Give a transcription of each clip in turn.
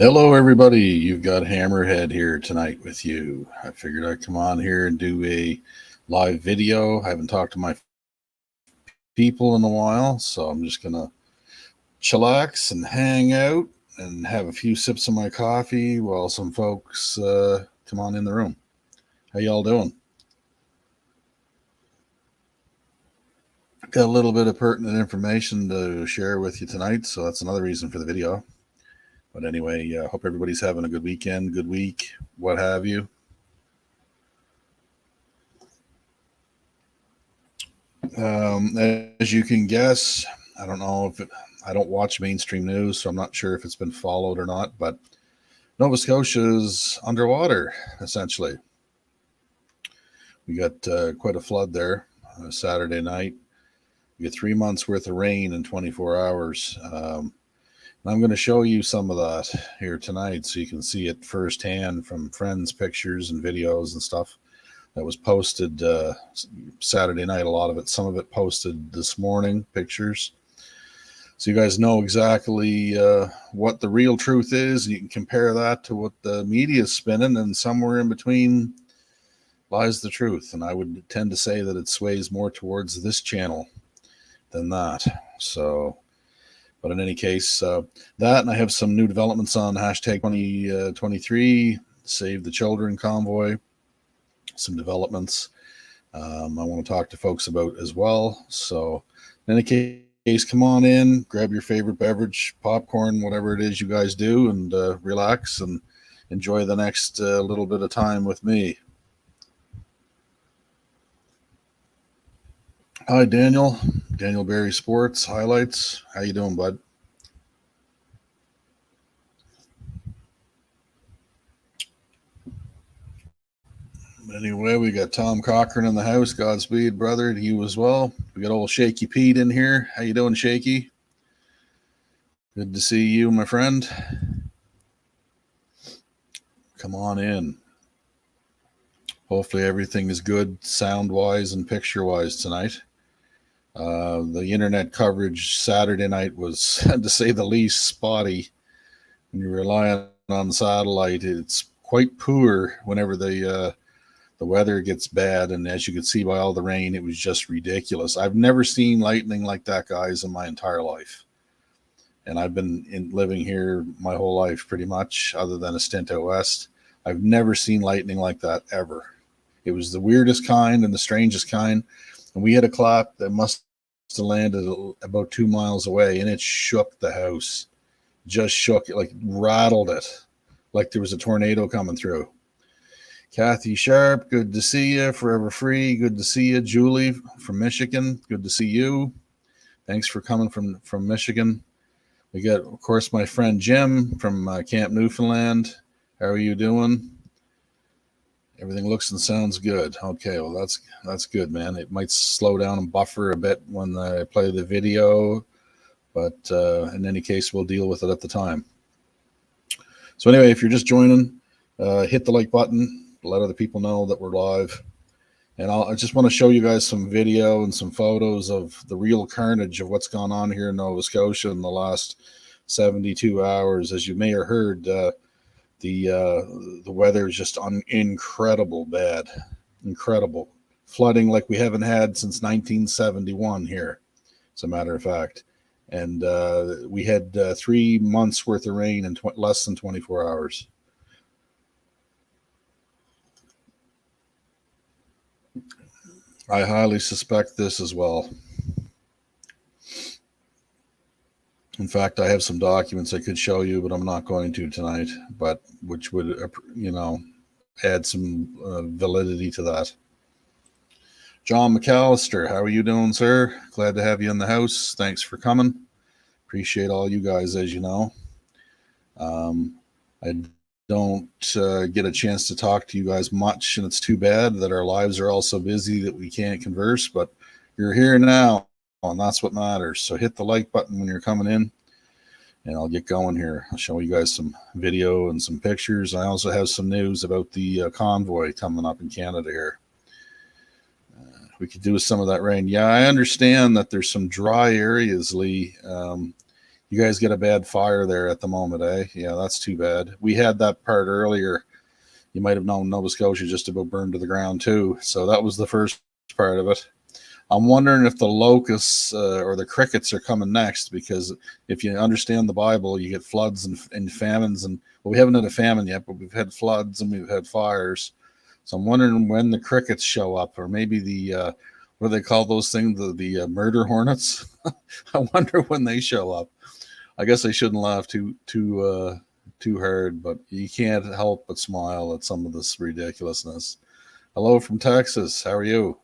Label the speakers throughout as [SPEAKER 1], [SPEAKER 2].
[SPEAKER 1] Hello, everybody. You've got Hammerhead here tonight with you. I figured I'd come on here and do a live video. I haven't talked to my people in a while, so I'm just going to chillax and hang out and have a few sips of my coffee while some folks come on in the room. How y'all doing? Got a little bit of pertinent information to share with you tonight, so that's another reason for the video. But anyway, hope everybody's having a good weekend, good week, what have you. As you can guess, I don't know if I don't watch mainstream news, so I'm not sure if it's been followed or not, but Nova Scotia is underwater, essentially. We got quite a flood there Saturday night. We get 3 months worth of rain in 24 hours. I'm going to show you some of that here tonight so you can see it firsthand from friends' pictures and videos and stuff that was posted Saturday night. A lot of it, some of it posted this morning, pictures. So you guys know exactly what the real truth is. And you can compare that to what the media is spinning, and somewhere in between lies the truth. And I would tend to say that it sways more towards this channel than that. So... But in any case, that, and I have some new developments on hashtag 2023, Save the Children Convoy, some developments I want to talk to folks about as well. So in any case, come on in, grab your favorite beverage, popcorn, whatever it is you guys do, and relax and enjoy the next little bit of time with me. Hi, Daniel. Daniel Berry Sports Highlights. How you doing, bud? Anyway, we got Tom Cochran in the house. Godspeed, brother, to you as well. We got old Shaky Pete in here. How you doing, Shaky? Good to see you, my friend. Come on in. Hopefully everything is good sound-wise and picture-wise tonight. The internet coverage Saturday night was, to say the least, spotty. When you're relying on satellite, it's quite poor whenever the weather gets bad. And as you can see by all the rain, it was just ridiculous. I've never seen lightning like that, guys, in my entire life. And I've been living here my whole life pretty much, other than a stint out west. I've never seen lightning like that ever. It was the weirdest kind and the strangest kind. And we had a clap that must have landed about 2 miles away, and it shook the house. Just shook it, like rattled it, like there was a tornado coming through. Kathy Sharp, good to see you. Forever Free, good to see you. Julie from Michigan, good to see you. Thanks for coming from Michigan. We got, of course, my friend Jim from Camp Newfoundland. How are you doing? Everything looks and sounds good. Okay, well, that's good, man. It might slow down and buffer a bit when I play the video, but in any case, we'll deal with it at the time. So anyway, if you're just joining, hit the like button. Let other people know that we're live. And I just want to show you guys some video and some photos of the real carnage of what's gone on here in Nova Scotia in the last 72 hours. As you may have heard, the weather is just incredible bad. Incredible. Flooding like we haven't had since 1971 here, as a matter of fact. And we had 3 months worth of rain in less than 24 hours. I highly suspect this as well. In fact, I have some documents I could show you, but I'm not going to tonight, but which would, add some validity to that. John McAllister, how are you doing, sir? Glad to have you in the house. Thanks for coming. Appreciate all you guys, as you know. I don't get a chance to talk to you guys much, and it's too bad that our lives are all so busy that we can't converse, but you're here now, and that's what matters. So hit the like button when you're coming in, and I'll get going here. I'll show you guys some video and some pictures. I also have some news about the convoy coming up in Canada here. We could do with some of that rain. Yeah, I understand that there's some dry areas, Lee. You guys get a bad fire there at the moment, eh? Yeah, that's too bad. We had that part earlier. You might have known Nova Scotia just about burned to the ground too. So that was the first part of it. I'm wondering if the locusts or the crickets are coming next, because if you understand the Bible, you get floods and famines. And well, we haven't had a famine yet, but we've had floods and we've had fires. So I'm wondering when the crickets show up, or maybe the what do they call those things? The murder hornets. I wonder when they show up. I guess I shouldn't laugh too hard, but you can't help but smile at some of this ridiculousness. Hello from Texas. How are you?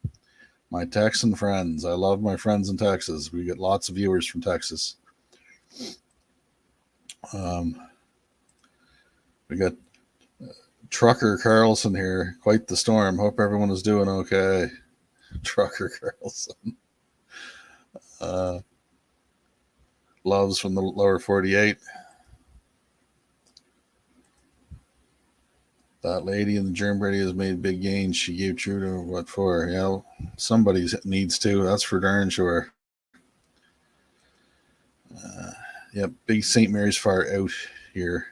[SPEAKER 1] My Texan friends. I love my friends in Texas. We get lots of viewers from Texas. Um, we got Trucker Carlson here. Quite the storm. Hope everyone is doing okay. Trucker Carlson. Loves from the lower 48. That lady in the germ party has made big gains. She gave Trudeau what for? Somebody needs to. That's for darn sure. Yep, big St. Mary's fire out here.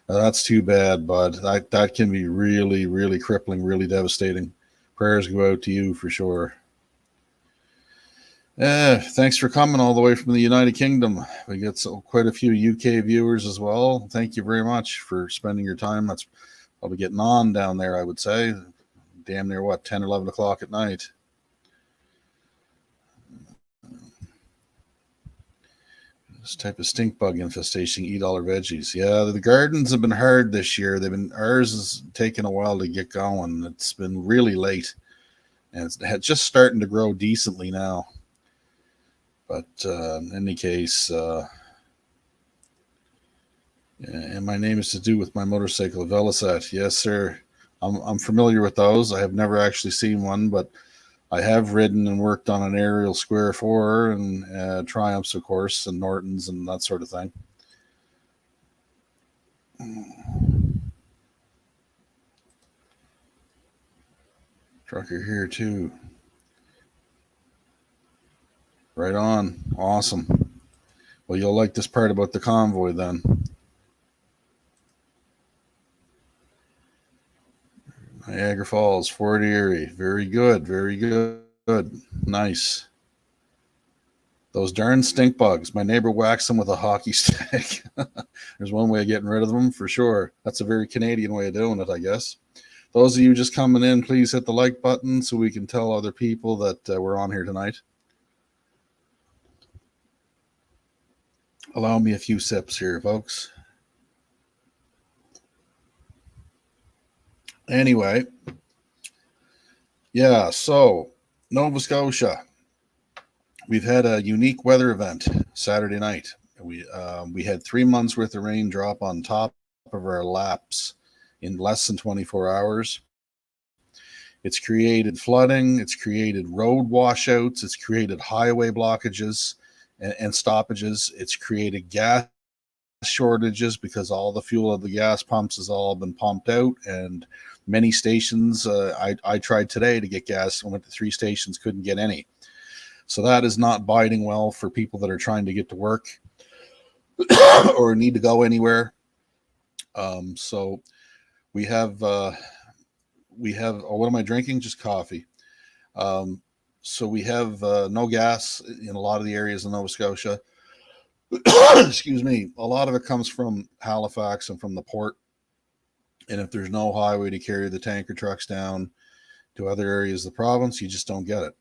[SPEAKER 1] That's too bad, bud. That can be really, really crippling, really devastating. Prayers go out to you for sure. Thanks for coming all the way from the United Kingdom. We get quite a few UK viewers as well. Thank you very much for spending your time. That's probably getting on down there, I would say. Damn near 10, 11 o'clock at night. This type of stink bug infestation, eat all our veggies. Yeah, the gardens have been hard this year. Ours has taken a while to get going. It's been really late, and it's just starting to grow decently now. But in any case, and my name is to do with my motorcycle, Velocet. Yes, sir. I'm familiar with those. I have never actually seen one, but I have ridden and worked on an aerial Square 4 and Triumphs, of course, and Nortons and that sort of thing. Trucker here, too. Right on. Awesome. Well, you'll like this part about the convoy then. Niagara Falls, Fort Erie. Very good. Very good. Nice. Those darn stink bugs. My neighbor whacks them with a hockey stick. There's one way of getting rid of them for sure. That's a very Canadian way of doing it, I guess. Those of you just coming in, please hit the like button so we can tell other people that we're on here tonight. Allow me a few sips here, folks. Anyway, yeah, so Nova Scotia. We've had a unique weather event Saturday night. We had 3 months worth of rain drop on top of our laps in less than 24 hours. It's created flooding. It's created road washouts. It's created highway blockages and stoppages. It's created gas shortages because all the fuel of the gas pumps has all been pumped out, and many stations. I tried today to get gas. I went to 3 stations, couldn't get any. So that is not boding well for people that are trying to get to work or need to go anywhere. So we have oh, what am I drinking? Just coffee. So we have no gas in a lot of the areas in Nova Scotia. Excuse me. A lot of it comes from Halifax and from the port. And if there's no highway to carry the tanker trucks down to other areas of the province, you just don't get it.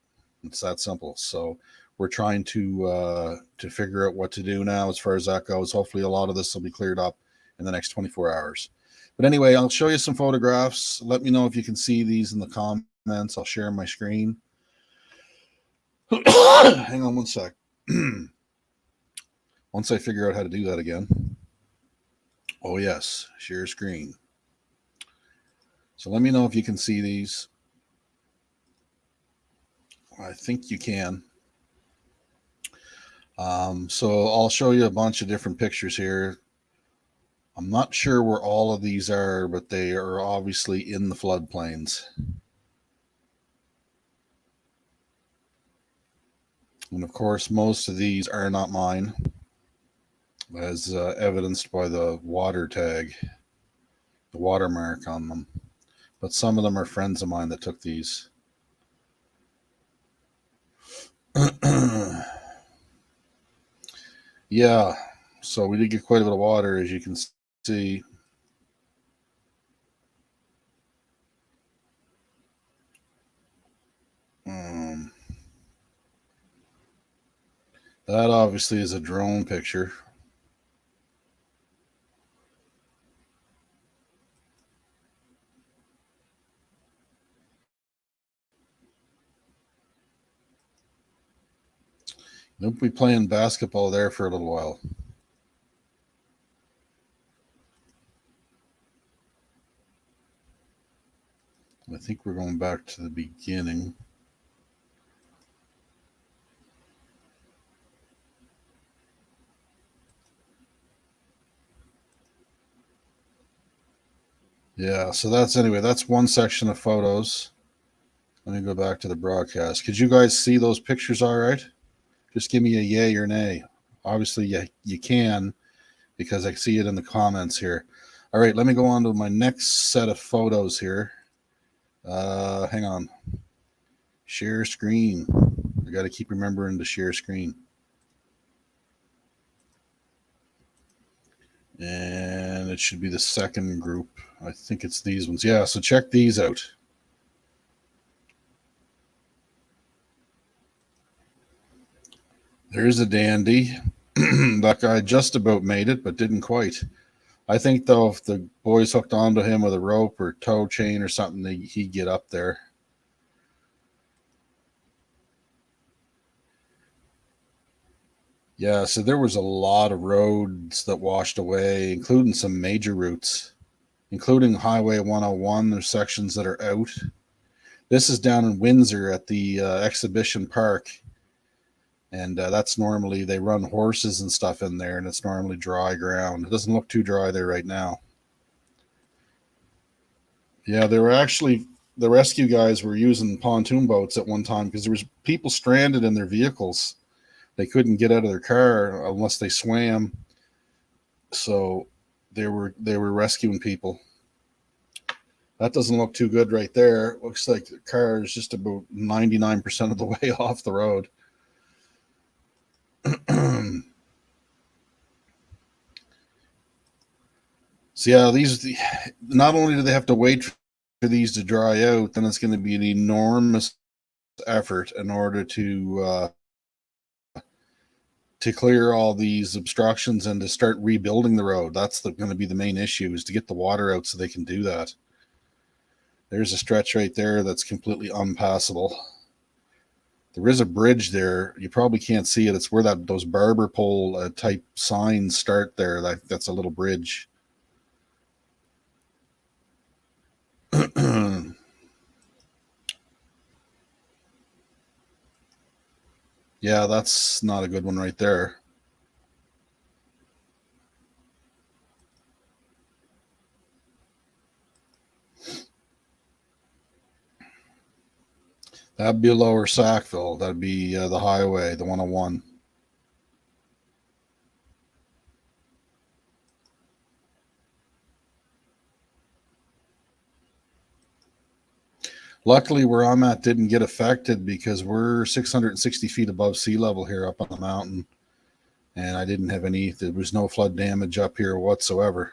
[SPEAKER 1] It's that simple. So we're trying to figure out what to do now as far as that goes. Hopefully a lot of this will be cleared up in the next 24 hours. But anyway, I'll show you some photographs. Let me know if you can see these in the comments. I'll share my screen. Hang on one sec. Once I figure out how to do that again. Oh, yes. Share screen. So let me know if you can see these. I think you can. So I'll show you a bunch of different pictures here. I'm not sure where all of these are, but they are obviously in the floodplains. And of course, most of these are not mine. as evidenced by the water tag, the watermark on them. But some of them are friends of mine that took these. Yeah, so we did get quite a bit of water, as you can see. Um, that obviously is a drone picture. They'll be playing basketball there for a little while. I think we're going back to the beginning. Yeah, so that's one section of photos. Let me go back to the broadcast. Could you guys see those pictures all right? Just give me a yay or nay. Obviously, you can, because I see it in the comments here. All right, let me go on to my next set of photos here. Hang on. Share screen. I got to keep remembering to share screen. And it should be the second group. I think it's these ones. Yeah, so check these out. There's a dandy. That guy just about made it, but didn't quite. I think, though, if the boys hooked onto him with a rope or tow chain or something, he'd get up there. Yeah, so there was a lot of roads that washed away, including some major routes, including Highway 101. There's sections that are out. This is down in Windsor at the exhibition park. And that's normally, they run horses and stuff in there, and it's normally dry ground. It doesn't look too dry there right now. Yeah, they were actually, the rescue guys were using pontoon boats at one time because there was people stranded in their vehicles. They couldn't get out of their car unless they swam. So they were rescuing people. That doesn't look too good right there. It looks like the car is just about 99% of the way off the road. So yeah, these, not only do they have to wait for these to dry out, then it's going to be an enormous effort in order to clear all these obstructions and to start rebuilding the road. That's going to be the main issue, is to get the water out so they can do that. There's a stretch right there that's completely unpassable. There is a bridge there. You probably can't see it. It's where those barber pole type signs start there. That's a little bridge. Yeah, that's not a good one right there. That'd be Lower Sackville. That'd be the highway, the 101. Luckily, where I'm at didn't get affected because we're 660 feet above sea level here up on the mountain. And I didn't have there was no flood damage up here whatsoever.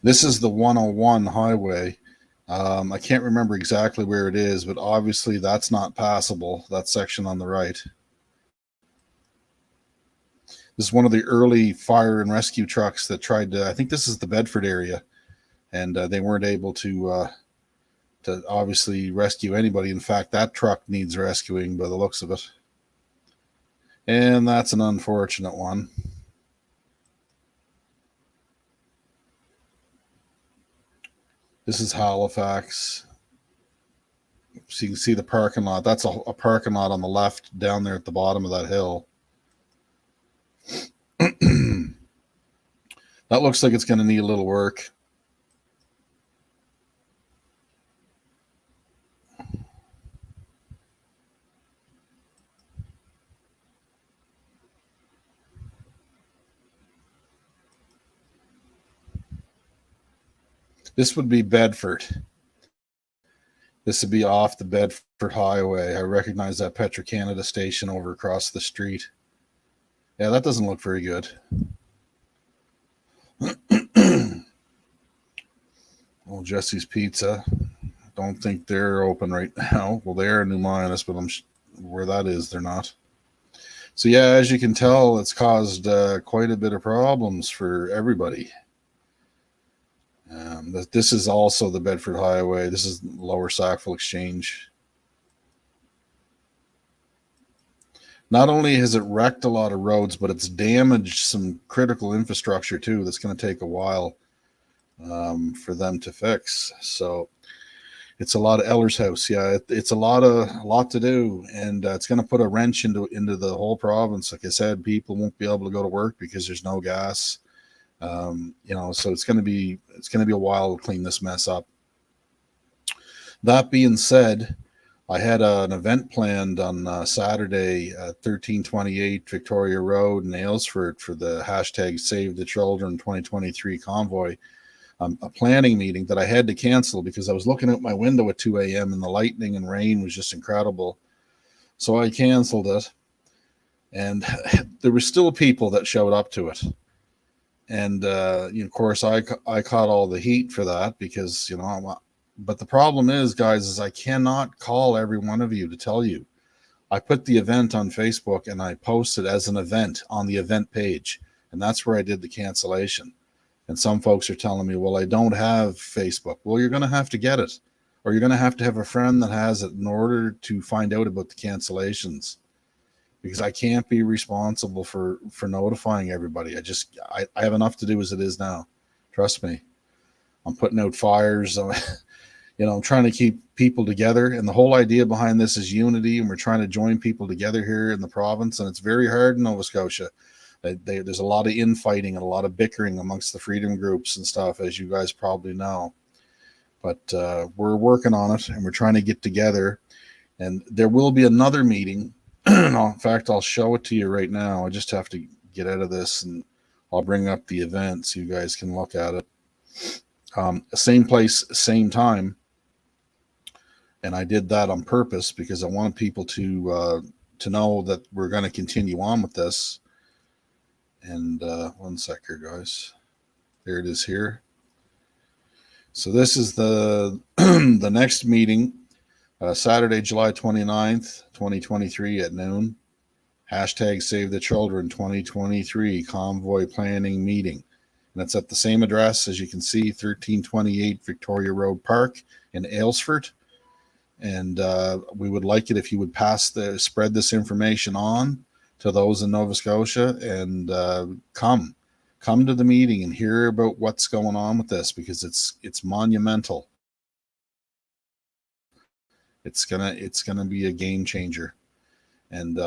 [SPEAKER 1] This is the 101 highway. I can't remember exactly where it is, but obviously that's not passable, that section on the right. This is one of the early fire and rescue trucks that tried to, I think this is the Bedford area, and they weren't able to obviously rescue anybody. In fact, that truck needs rescuing by the looks of it. And that's an unfortunate one. This is Halifax. So you can see the parking lot. That's a parking lot on the left down there at the bottom of that hill. That looks like it's going to need a little work. This would be Bedford. This would be off the Bedford Highway. I recognize that Petro-Canada station over across the street. Yeah, that doesn't look very good. Oh, Jesse's Pizza. Don't think they're open right now. Well, they're New Minus, but where that is, they're not. So yeah, as you can tell, it's caused quite a bit of problems for everybody. This is also the Bedford Highway. This is Lower Sackville Exchange. Not only has it wrecked a lot of roads, but it's damaged some critical infrastructure too. That's going to take a while for them to fix. So it's a lot of Eller's House. Yeah, it's a lot to do, and it's going to put a wrench into the whole province. Like I said, people won't be able to go to work because there's no gas. So it's going to be a while to clean this mess up. That being said, I had an event planned on Saturday at 1328 Victoria Road in Aylesford for the hashtag Save the Children 2023 Convoy. A planning meeting that I had to cancel because I was looking out my window at 2 a.m. and the lightning and rain was just incredible. So I canceled it. And there were still people that showed up to it. And, of course, I caught all the heat for that because, but the problem is, guys, is I cannot call every one of you to tell you. I put the event on Facebook and I posted as an event on the event page. And that's where I did the cancellation. And some folks are telling me, well, I don't have Facebook. Well, you're going to have to get it, or you're going to have a friend that has it in order to find out about the cancellations, because I can't be responsible for notifying everybody. I have enough to do as it is now. Trust me. I'm putting out fires. I'm trying to keep people together. And the whole idea behind this is unity. And we're trying to join people together here in the province. And it's very hard in Nova Scotia. There's a lot of infighting and a lot of bickering amongst the freedom groups and stuff, as you guys probably know. But we're working on it, and we're trying to get together. And there will be another meeting. In fact, I'll show it to you right now. I just have to get out of this, and I'll bring up the event so you guys can look at it. Same place, same time. And I did that on purpose because I wanted people to know that we're going to continue on with this. And one sec here, guys. There it is here. So this is the the next meeting, Saturday, July 29th, 2023 at noon. Hashtag Save the Children 2023 Convoy Planning Meeting. And it's at the same address, as you can see, 1328 Victoria Road Park in Aylesford. And we would like it if you would spread this information on to those in Nova Scotia and come to the meeting and hear about what's going on with this, because it's monumental. It's gonna be a game changer, and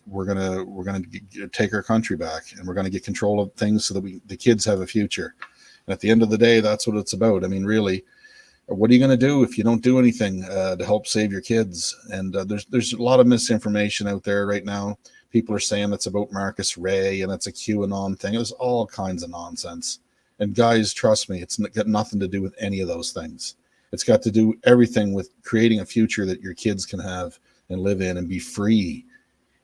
[SPEAKER 1] we're gonna take our country back, and we're gonna get control of things so that the kids have a future. And at the end of the day, that's what it's about. I mean, really, what are you going to do if you don't do anything to help save your kids? And there's a lot of misinformation out there right now. People are saying it's about Marcus Ray and it's a QAnon thing. It's all kinds of nonsense. And guys, trust me, it's got nothing to do with any of those things. It's got to do everything with creating a future that your kids can have and live in and be free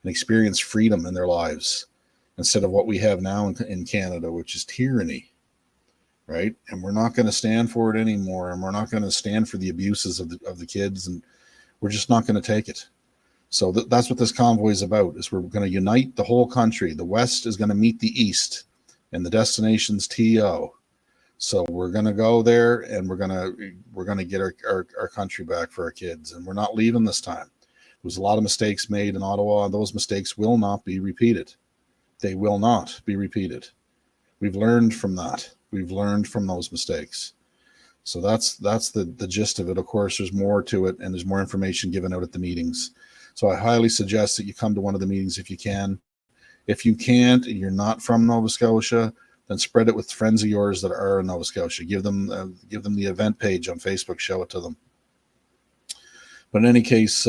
[SPEAKER 1] and experience freedom in their lives, instead of what we have now in Canada, which is tyranny. Right? And we're not going to stand for it anymore. And we're not going to stand for the abuses of the kids. And we're just not going to take it. So that's what this convoy is about, is we're going to unite the whole country. The West is going to meet the East, and the destination's TO. So we're going to go there, and we're going to get our country back for our kids. And we're not leaving this time. There was a lot of mistakes made in Ottawa, and those mistakes will not be repeated. They will not be repeated. We've learned from that. We've learned from those mistakes. So that's the gist of it. Of course, there's more to it, and there's more information given out at the meetings. So I highly suggest that you come to one of the meetings if you can. If you can't, and you're not from Nova Scotia, then spread it with friends of yours that are in Nova Scotia. Give them the event page on Facebook. Show it to them. But in any case,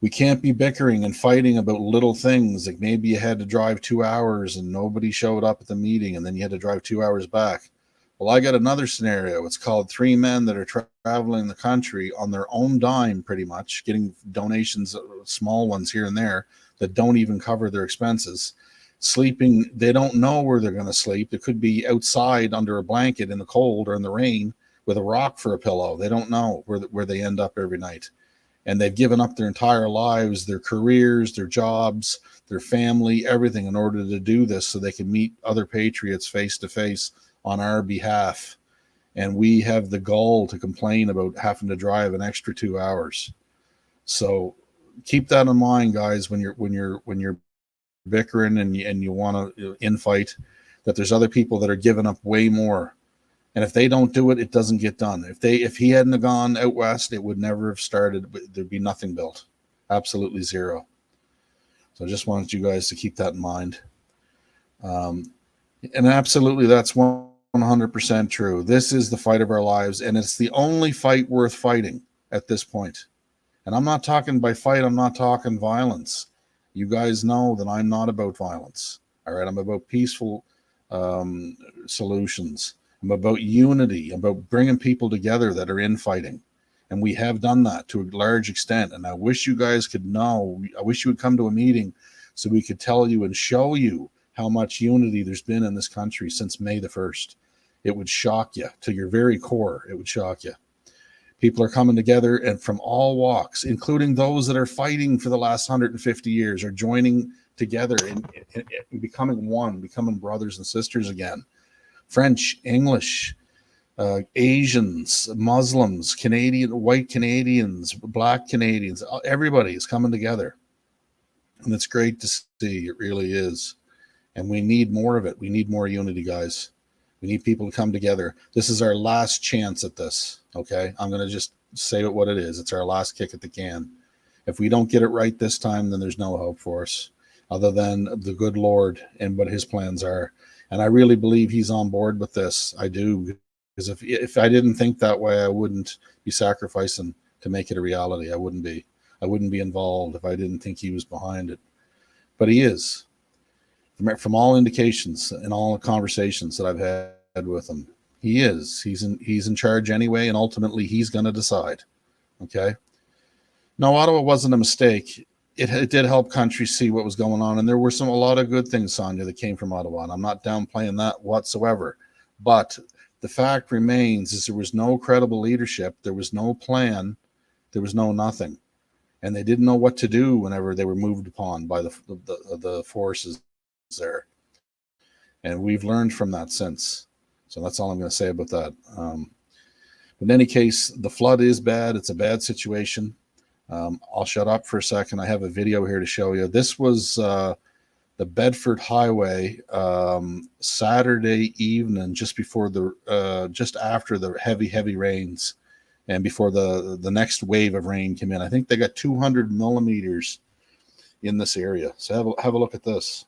[SPEAKER 1] we can't be bickering and fighting about little things. Like maybe you had to drive 2 hours and nobody showed up at the meeting, and then you had to drive 2 hours back. Well, I got another scenario. It's called three men that are traveling the country on their own dime, pretty much, getting donations, small ones here and there, that don't even cover their expenses. Sleeping, they don't know where they're going to sleep. It could be outside under a blanket in the cold or in the rain with a rock for a pillow. They don't know where they end up every night. And they've given up their entire lives, their careers, their jobs, their family, everything in order to do this so they can meet other patriots face to face on our behalf. And we have the gall to complain about having to drive an extra 2 hours. So keep that in mind, guys, when you're bickering and you want to infight, that there's other people that are giving up way more. And if they don't do it, it doesn't get done. If he hadn't gone out west, it would never have started. There'd be nothing built. Absolutely zero. So I just wanted you guys to keep that in mind. And absolutely, that's 100% true. This is the fight of our lives, and it's the only fight worth fighting at this point. And I'm not talking by fight, I'm not talking violence. You guys know that I'm not about violence. All right, I'm about peaceful solutions. I'm about unity, I'm about bringing people together that are infighting. And we have done that to a large extent. And I wish you guys could know, I wish you would come to a meeting so we could tell you and show you how much unity there's been in this country since May the 1st. It would shock you to your very core. It would shock you. People are coming together, and from all walks, including those that are fighting for the last 150 years, are joining together and becoming one, becoming brothers and sisters again. French, English, Asians, Muslims, white Canadians, black Canadians, everybody is coming together. And it's great to see. It really is. And we need more of it. We need more unity, guys. We need people to come together. This is our last chance at this, okay? I'm going to just say what it is. It's our last kick at the can. If we don't get it right this time, then there's no hope for us other than the good Lord and what his plans are. And I really believe he's on board with this. I do. Because if I didn't think that way, I wouldn't be sacrificing to make it a reality. I wouldn't be. I wouldn't be involved if I didn't think he was behind it. But he is. From all indications and all the conversations that I've had with him, he is. He's in charge anyway, and ultimately he's going to decide. Okay. No, Ottawa wasn't a mistake. It did help countries see what was going on, and there were a lot of good things, Sonia, that came from Ottawa, and I'm not downplaying that whatsoever. But the fact remains is there was no credible leadership, there was no plan, there was no nothing, and they didn't know what to do whenever they were moved upon by the forces there. And we've learned from that since. So that's all I'm going to say about that. In any case, the flood is bad. It's a bad situation. I'll shut up for a second. I have a video here to show you. This was the Bedford Highway Saturday evening, just after the heavy rains, and before the next wave of rain came in. I think they got 200 millimeters in this area. So have a look at this.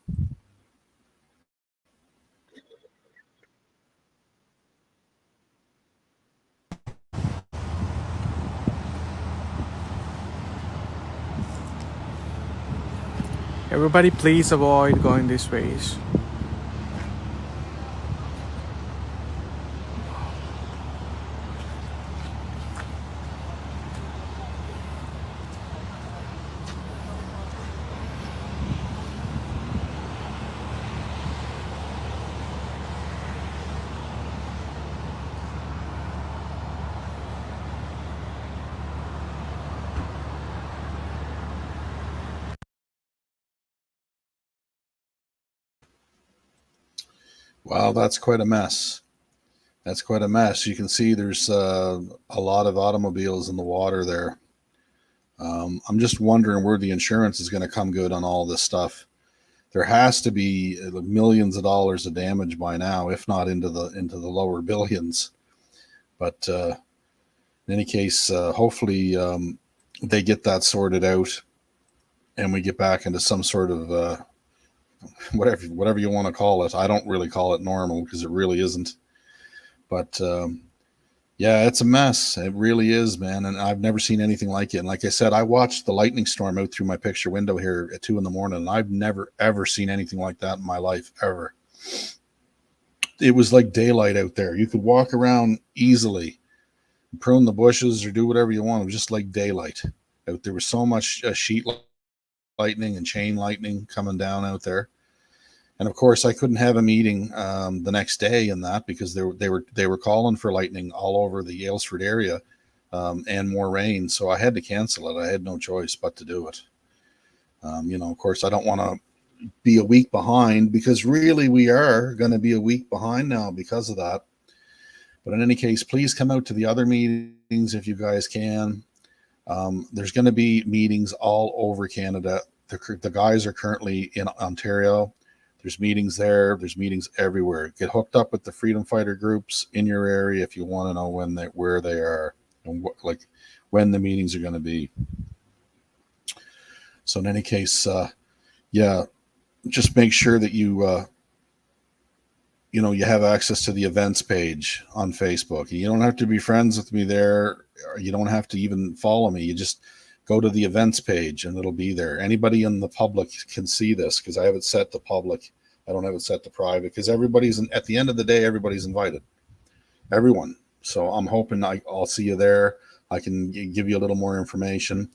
[SPEAKER 2] Everybody please avoid going these ways.
[SPEAKER 1] Wow, that's quite a mess. That's quite a mess. You can see there's a lot of automobiles in the water there. I'm just wondering where the insurance is going to come good on all this stuff. There has to be millions of dollars of damage by now, if not into the lower billions. But in any case, hopefully they get that sorted out, and we get back into some sort of whatever you want to call it. I don't really call it normal because it really isn't. But yeah, it's a mess. It really is, man. And I've never seen anything like it. And like I said, I watched the lightning storm out through my picture window here at 2 a.m. and I've never, ever seen anything like that in my life, ever. it was like daylight out there. You could walk around easily, prune the bushes or do whatever you want. It was just like daylight out there. Was so much sheet lightning and chain lightning coming down out there. And of course, I couldn't have a meeting the next day in that because they were calling for lightning all over the Aylesford area and more rain. So I had to cancel it. I had no choice but to do it. Of course, I don't want to be a week behind because really we are going to be a week behind now because of that. But in any case, please come out to the other meetings if you guys can. There's going to be meetings all over Canada. The guys are currently in Ontario. There's meetings there. There's meetings everywhere. Get hooked up with the freedom fighter groups in your area if you want to know where they are and when the meetings are going to be. So in any case, just make sure that you have access to the events page on Facebook. You don't have to be friends with me there. Or you don't have to even follow me. You just go to the events page and it'll be there. Anybody in the public can see this because I have it set to public. I don't have it set to private because at the end of the day, everybody's invited. Everyone. So I'm hoping I'll see you there. I can give you a little more information.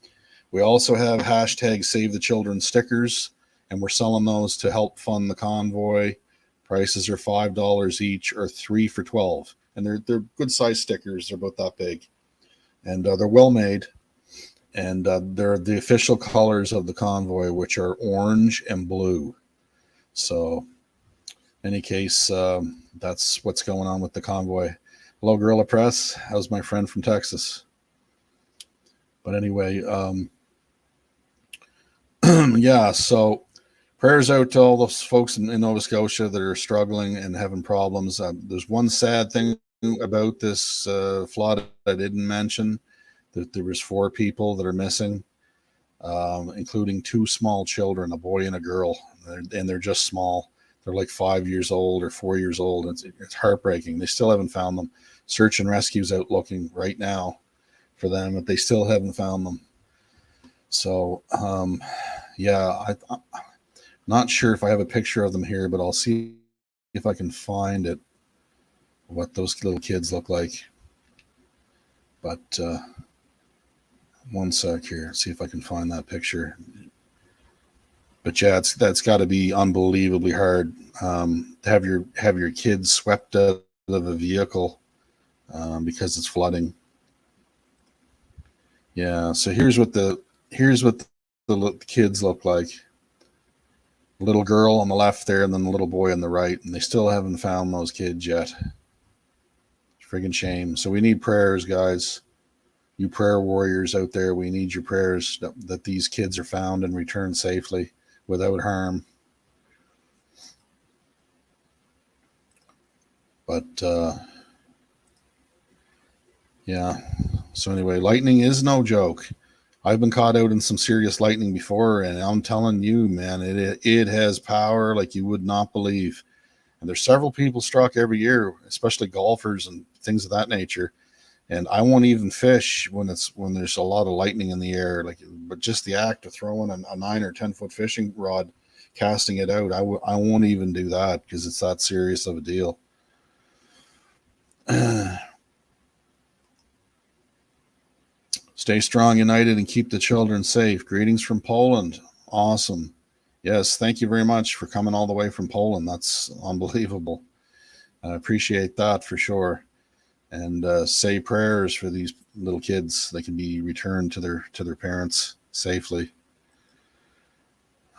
[SPEAKER 1] We also have hashtag Save the Children stickers, and we're selling those to help fund the convoy. Prices are $5 each or 3 for $12. And they're good size stickers. They're about that big. And they're well made. And they're the official colors of the convoy, which are orange and blue. So, in any case, that's what's going on with the convoy. Hello, Guerrilla Press. How's my friend from Texas? But anyway, so prayers out to all those folks in Nova Scotia that are struggling and having problems. There's one sad thing about this flood I didn't mention, that there was 4 people that are missing, including 2 small children, a boy and a girl, and they're just small. They're like 5 years old or 4 years old. It's heartbreaking. They still haven't found them. Search and rescue's out looking right now for them, but they still haven't found them. So, I'm not sure if I have a picture of them here, but I'll see if I can find it, what those little kids look like. But one sec here, see if I can find that picture. But yeah, that's got to be unbelievably hard to have your kids swept out of a vehicle because it's flooding. Yeah, so here's what the kids look like. The little girl on the left there, and then the little boy on the right, and they still haven't found those kids yet. Friggin' shame. So we need prayers, guys. You prayer warriors out there, we need your prayers that these kids are found and returned safely without harm. But so anyway, lightning is no joke. I've been caught out in some serious lightning before, and I'm telling you, man, it has power like you would not believe. And there's several people struck every year, especially golfers and things of that nature. And I won't even fish when there's a lot of lightning in the air. But just the act of throwing a 9 or 10 foot fishing rod, casting it out, I won't even do that because it's that serious of a deal. Stay strong, united, and keep the children safe. Greetings from Poland. Awesome. Yes, thank you very much for coming all the way from Poland. That's unbelievable. I appreciate that for sure. And say prayers for these little kids. They can be returned to their parents safely.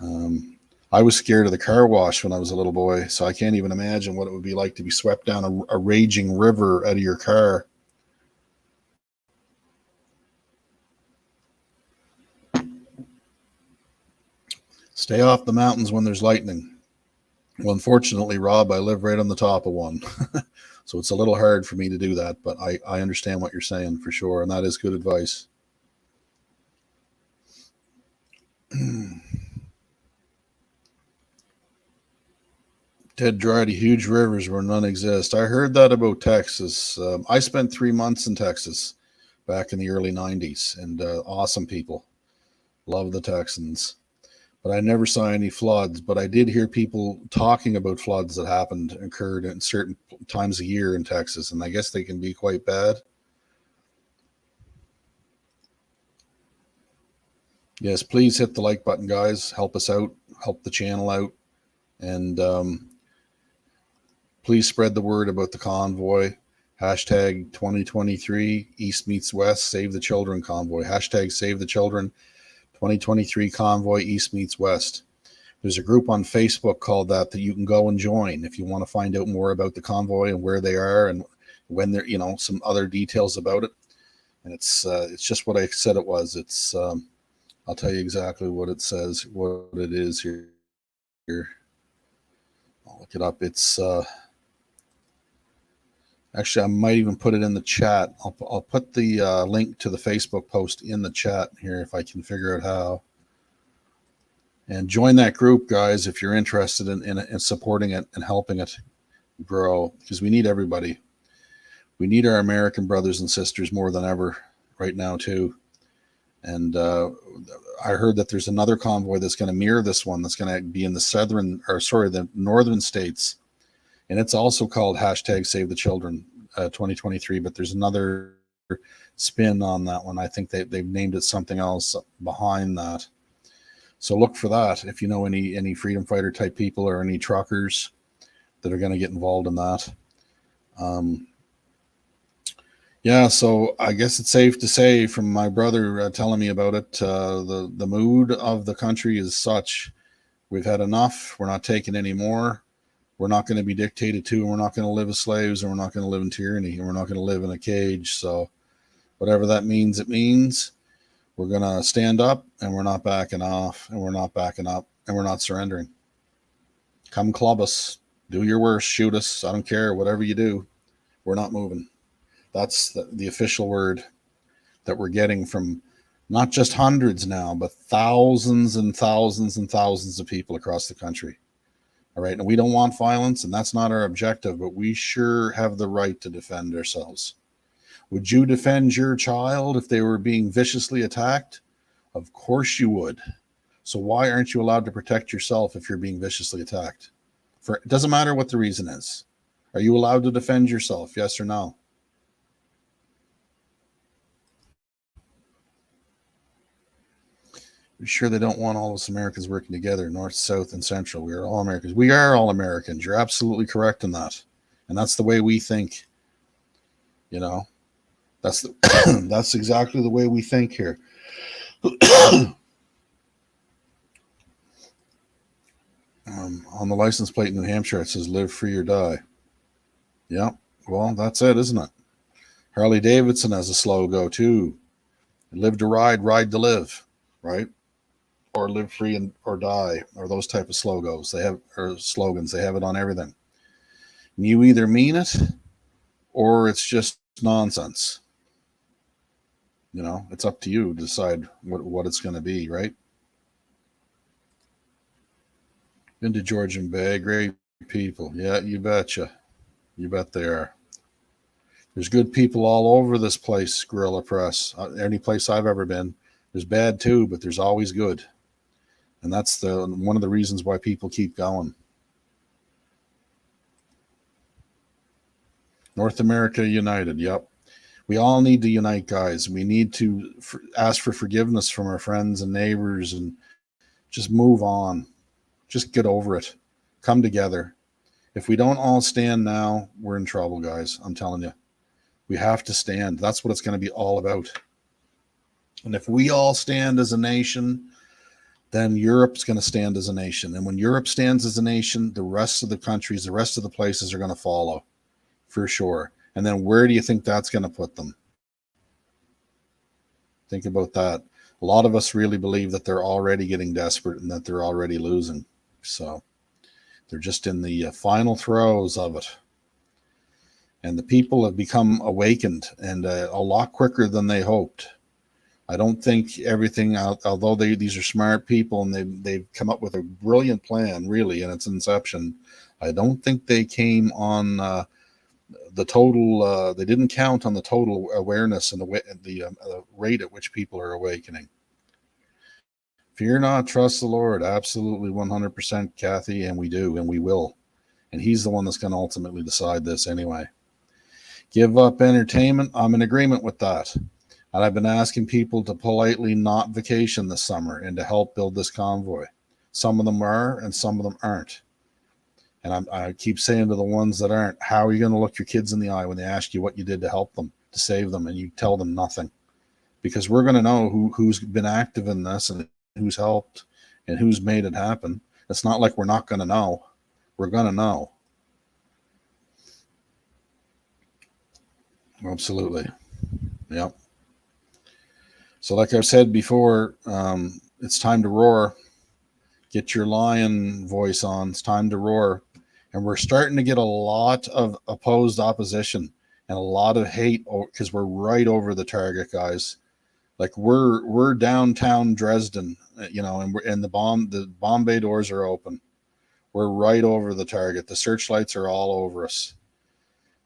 [SPEAKER 1] I was scared of the car wash when I was a little boy, so I can't even imagine what it would be like to be swept down a raging river out of your car. Stay off the mountains when there's lightning. Well, unfortunately, Rob, I live right on the top of one. So it's a little hard for me to do that, but I understand what you're saying for sure, and that is good advice. Ted Drydy, huge rivers where none exist. I heard that about Texas. I spent 3 months in Texas back in the early 90s, and awesome people. Love the Texans. but I never saw any floods. But I did hear people talking about floods that occurred at certain times of year in Texas, and I guess they can be quite bad. Yes, please hit the like button, guys. Help us out, help the channel out, and please spread the word about the convoy. Hashtag 2023 East meets West, Save the Children Convoy. Hashtag Save the Children 2023 Convoy East meets West. There's a group on Facebook called that you can go and join if you want to find out more about the convoy and where they are and when they're, some other details about it. And it's just what I said it was. It's I'll tell you exactly what it says, what it is here. I'll look it up. It's actually, I might even put it in the chat. I'll put the link to the Facebook post in the chat here if I can figure out how. And join that group, guys, if you're interested in supporting it and helping it grow, because we need everybody. We need our American brothers and sisters more than ever right now, too. And I heard that there's another convoy that's going to mirror this one that's going to be in the northern states. And it's also called hashtag Save the Children 2023, but there's another spin on that one. I think they've named it something else behind that. So look for that if you know any freedom fighter type people or any truckers that are going to get involved in that. Yeah, so I guess it's safe to say from my brother telling me about it, the mood of the country is such. We've had enough. We're not taking any more. We're not going to be dictated to, and we're not going to live as slaves, and we're not going to live in tyranny, and we're not going to live in a cage. So whatever that means, it means. We're going to stand up, and we're not backing off, and we're not backing up, and we're not surrendering. Come club us. Do your worst. Shoot us. I don't care. Whatever you do, we're not moving. That's the official word that we're getting from not just hundreds now, but thousands and thousands and thousands of people across the country. All right. And we don't want violence, and that's not our objective, but we sure have the right to defend ourselves. Would you defend your child if they were being viciously attacked? Of course you would. So why aren't you allowed to protect yourself if you're being viciously attacked? It doesn't matter what the reason is. Are you allowed to defend yourself? Yes or no? We're sure they don't want all of us Americans working together, North, South, and Central. We are all Americans. We are all Americans. You're absolutely correct in that. And that's the way we think. That's that's exactly the way we think here. On the license plate in New Hampshire, it says live free or die. Yeah, well, that's it, isn't it? Harley Davidson has a slogan too. Live to ride, ride to live, right? Or live free or die, or those type of slogans. They have it on everything. And you either mean it or it's just nonsense. It's up to you to decide what it's going to be, right? Been to Georgian Bay, great people. Yeah, you betcha. You bet they are. There's good people all over this place, Guerrilla Press. Any place I've ever been. There's bad too, but there's always good. And that's one of the reasons why people keep going. North America United. Yep. We all need to unite, guys. We need to ask for forgiveness from our friends and neighbors and just move on. Just get over it. Come together. If we don't all stand now, we're in trouble, guys. I'm telling you. We have to stand. That's what it's going to be all about. And if we all stand as a nation, then Europe's going to stand as a nation. And when Europe stands as a nation, the rest of the countries, the rest of the places are going to follow for sure. And then where do you think that's going to put them? Think about that. A lot of us really believe that they're already getting desperate and that they're already losing. So they're just in the final throes of it. And the people have become awakened and a lot quicker than they hoped. I don't think everything, although these are smart people and they've come up with a brilliant plan, really, in its inception, I don't think they came on the total, they didn't count on the total awareness and the rate at which people are awakening. Fear not, trust the Lord. Absolutely 100%, Kathy, and we do, and we will. And he's the one that's going to ultimately decide this anyway. Give up entertainment. I'm in agreement with that. And I've been asking people to politely not vacation this summer and to help build this convoy. Some of them are, and some of them aren't. And I keep saying to the ones that aren't, how are you going to look your kids in the eye when they ask you what you did to help them, to save them, and you tell them nothing? Because we're going to know who's been active in this and who's helped and who's made it happen. It's not like we're not going to know. We're going to know. Absolutely. Yep. So like I've said before, it's time to roar. Get your lion voice on. It's time to roar. And we're starting to get a lot of opposed opposition and a lot of hate because we're right over the target, guys. Like we're downtown Dresden, and the bomb bay doors are open. We're right over the target. The searchlights are all over us,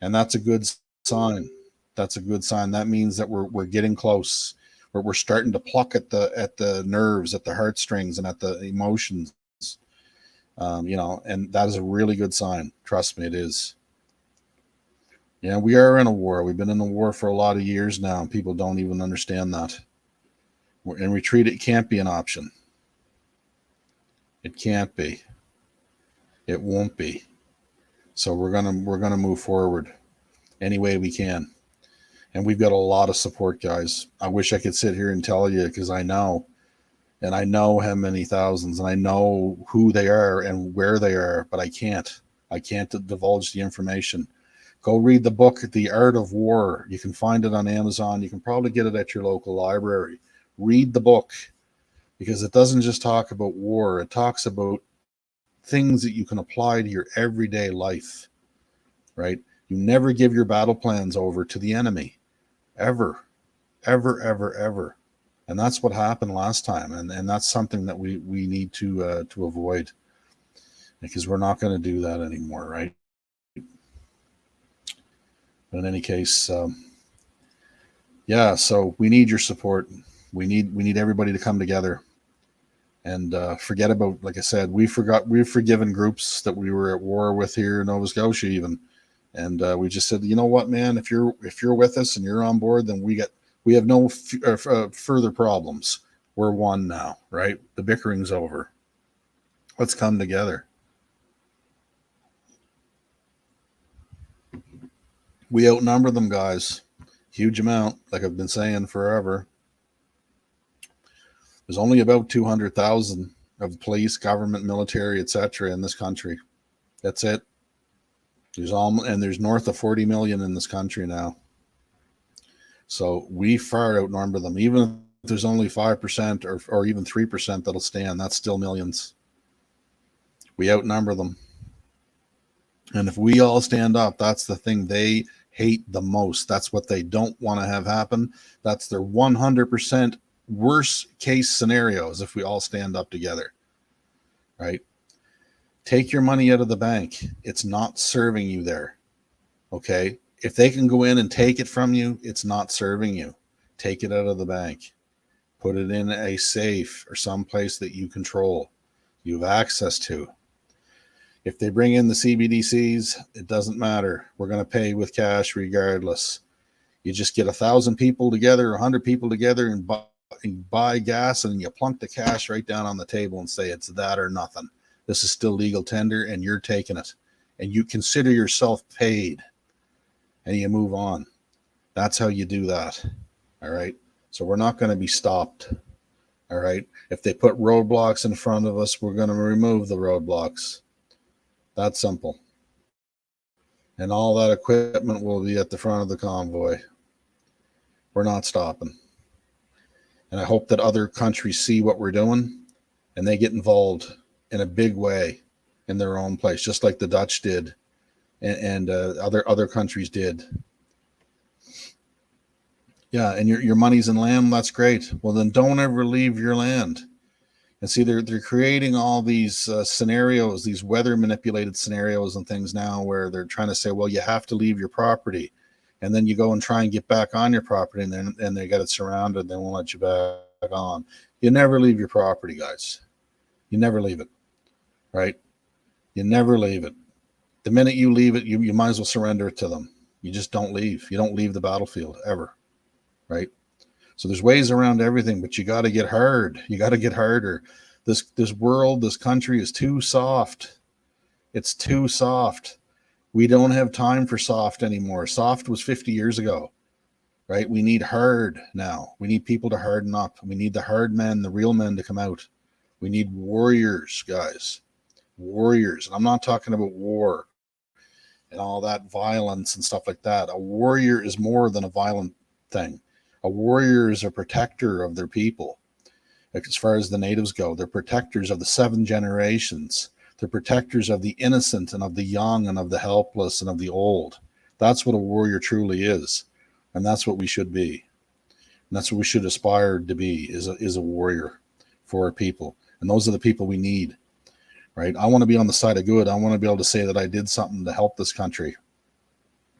[SPEAKER 1] and that's a good sign. That's a good sign. That means that we're getting close. We're starting to pluck at the nerves, at the heartstrings, and at the emotions. And that is a really good sign. Trust me, it is. Yeah, we are in a war. We've been in a war for a lot of years now, and people don't even understand that. And retreat, it can't be an option. It can't be. It won't be. So we're gonna move forward any way we can. And we've got a lot of support, guys. I wish I could sit here and tell you because I know. And I know how many thousands, and I know who they are and where they are, but I can't. I can't divulge the information. Go read the book, The Art of War. You can find it on Amazon. You can probably get it at your local library. Read the book because it doesn't just talk about war. It talks about things that you can apply to your everyday life, right? You never give your battle plans over to the enemy, ever, ever, ever, ever. And that's what happened last time. And that's something that we need to avoid because we're not going to do that anymore, right? But in any case, so we need your support. We need everybody to come together and forget about, like I said, we've forgiven groups that we were at war with here in Nova Scotia even. And we just said, you know what, man, if you're with us and you're on board, then we have no further problems. We're one now, right? The bickering's over. Let's come together. We outnumber them, guys. Huge amount, like I've been saying forever. There's only about 200,000 of police, government, military, etc. in this country. That's it. There's north of 40 million in this country now. So we far outnumber them. Even if there's only 5% or even 3% that'll stand, that's still millions. We outnumber them. And if we all stand up, that's the thing they hate the most. That's what they don't want to have happen. That's their 100% worst case scenarios if we all stand up together, right? Take your money out of the bank. It's not serving you there, okay? If they can go in and take it from you, it's not serving you. Take it out of the bank. Put it in a safe or someplace that you control, you have access to. If they bring in the CBDCs, it doesn't matter. We're going to pay with cash regardless. You just get 1,000 people together, 100 people together, and buy gas, and you plunk the cash right down on the table and say it's that or nothing. This is still legal tender, and you're taking it. And you consider yourself paid, and you move on. That's how you do that, all right? So we're not going to be stopped, all right? If they put roadblocks in front of us, we're going to remove the roadblocks. That's simple. And all that equipment will be at the front of the convoy. We're not stopping. And I hope that other countries see what we're doing and they get involved in a big way in their own place, just like the Dutch did and other countries did. Yeah, and your money's in land, that's great. Well, then don't ever leave your land. And see, they're creating all these scenarios, these weather manipulated scenarios and things now where they're trying to say, well, you have to leave your property. And then you go and try and get back on your property, and then they got it surrounded. They won't let you back on. You never leave your property, guys. You never leave it, right? You never leave it. The minute you leave it, you might as well surrender it to them. You just don't leave. You don't leave the battlefield ever, right? So there's ways around everything, but you got to get hard. You got to get harder. This world, this country is too soft. It's too soft. We don't have time for soft anymore. Soft was 50 years ago, right? We need hard now. We need people to harden up. We need the hard men, the real men to come out. We need warriors, guys. Warriors. And I'm not talking about war and all that violence and stuff like that. A warrior is more than a violent thing. A warrior is a protector of their people. As far as the natives go, they're protectors of the 7 generations. They're protectors of the innocent and of the young and of the helpless and of the old. That's what a warrior truly is. And that's what we should be. And that's what we should aspire to be, is a warrior for our people. And those are the people we need, right? I want to be on the side of good. I want to be able to say that I did something to help this country.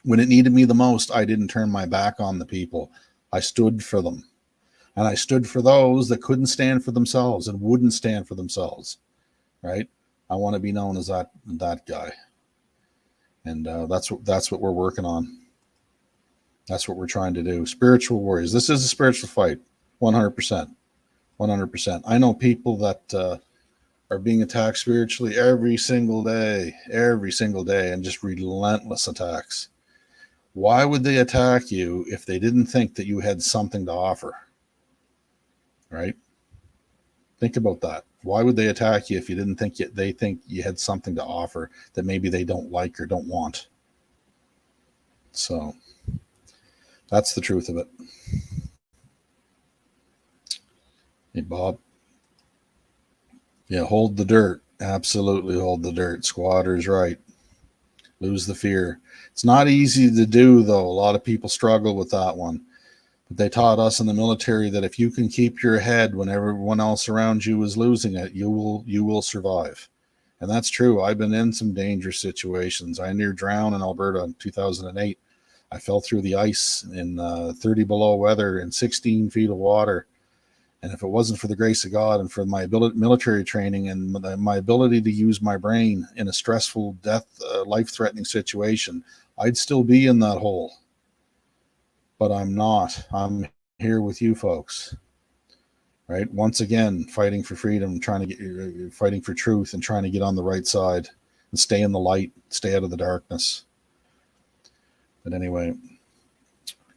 [SPEAKER 1] When it needed me the most, I didn't turn my back on the people. I stood for them. And I stood for those that couldn't stand for themselves and wouldn't stand for themselves, right? I want to be known as that guy. And that's what we're working on. That's what we're trying to do. Spiritual warriors. This is a spiritual fight, 100%. 100%. I know people that are being attacked spiritually every single day, and just relentless attacks. Why would they attack you if they didn't think that you had something to offer? Right? Think about that. Why would they attack you if you didn't think they think you had something to offer that maybe they don't like or don't want? So that's the truth of it. Hey, Bob. Yeah, hold the dirt. Absolutely hold the dirt. Squatter's right. Lose the fear. It's not easy to do, though. A lot of people struggle with that one. But they taught us in the military that if you can keep your head when everyone else around you is losing it, you will survive. And that's true. I've been in some dangerous situations. I near drowned in Alberta in 2008. I fell through the ice in 30 below weather in 16 feet of water. And if it wasn't for the grace of God and for my military training and my ability to use my brain in a stressful, life-threatening situation, I'd still be in that hole. But I'm not. I'm here with you folks, right? Once again, fighting for freedom, fighting for truth, and trying to get on the right side and stay in the light, stay out of the darkness. But anyway,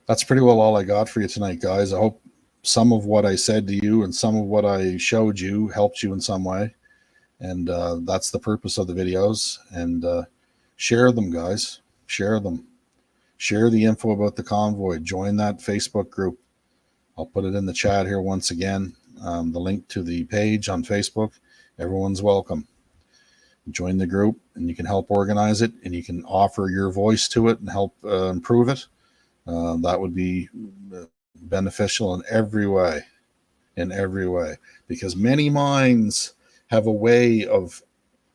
[SPEAKER 1] that's pretty well all I got for you tonight, guys. I hope some of what I said to you and some of what I showed you helped you in some way. And that's the purpose of the videos. And share them, guys. Share them. Share the info about the convoy. Join that Facebook group. I'll put it in the chat here once again. The link to the page on Facebook. Everyone's welcome. Join the group and you can help organize it and you can offer your voice to it and help improve it. That would be beneficial in every way, because many minds have a way of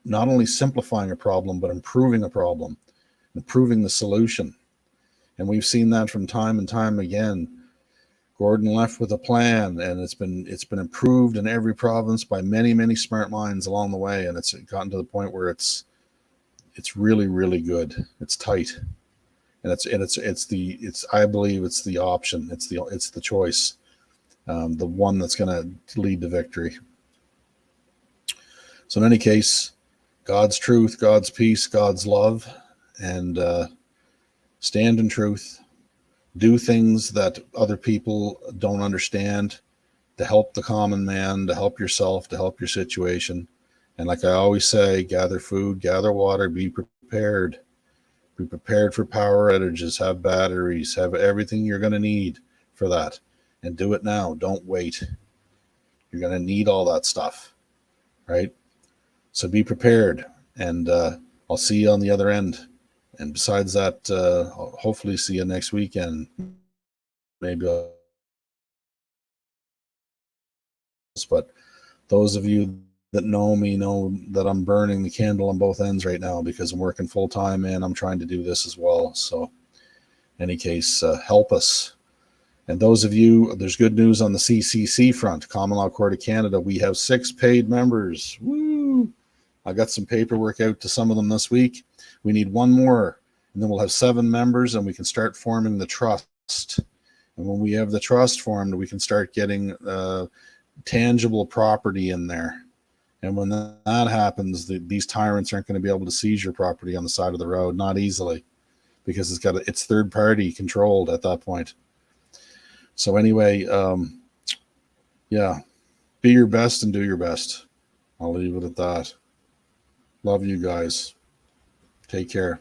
[SPEAKER 1] not only simplifying a problem, but improving a problem, improving the solution. And we've seen that from time and time again. Gordon left with a plan, and it's been improved in every province by many smart minds along the way, and it's gotten to the point where it's really, really good. It's tight. And I believe it's the option. It's the choice, the one that's going to lead to victory. So in any case, God's truth, God's peace, God's love, and stand in truth. Do things that other people don't understand to help the common man, to help yourself, to help your situation. And like I always say, gather food, gather water, be prepared. Be prepared for power outages, have batteries, have everything you're going to need for that. And do it now. Don't wait. You're going to need all that stuff, right? So be prepared. And I'll see you on the other end. And besides that, I'll hopefully see you next weekend. Maybe but those of you that know me know that I'm burning the candle on both ends right now because I'm working full time and I'm trying to do this as well. So in any case, help us. And those of you, there's good news on the CCC front, Common Law Court of Canada. We have 6 paid members. Woo! I got some paperwork out to some of them this week. We need 1 more, and then we'll have 7 members, and we can start forming the trust. And when we have the trust formed, we can start getting tangible property in there. And when that happens, these tyrants aren't going to be able to seize your property on the side of the road, not easily, because it's third party controlled at that point. So anyway, yeah, be your best and do your best. I'll leave it at that. Love you guys. Take care.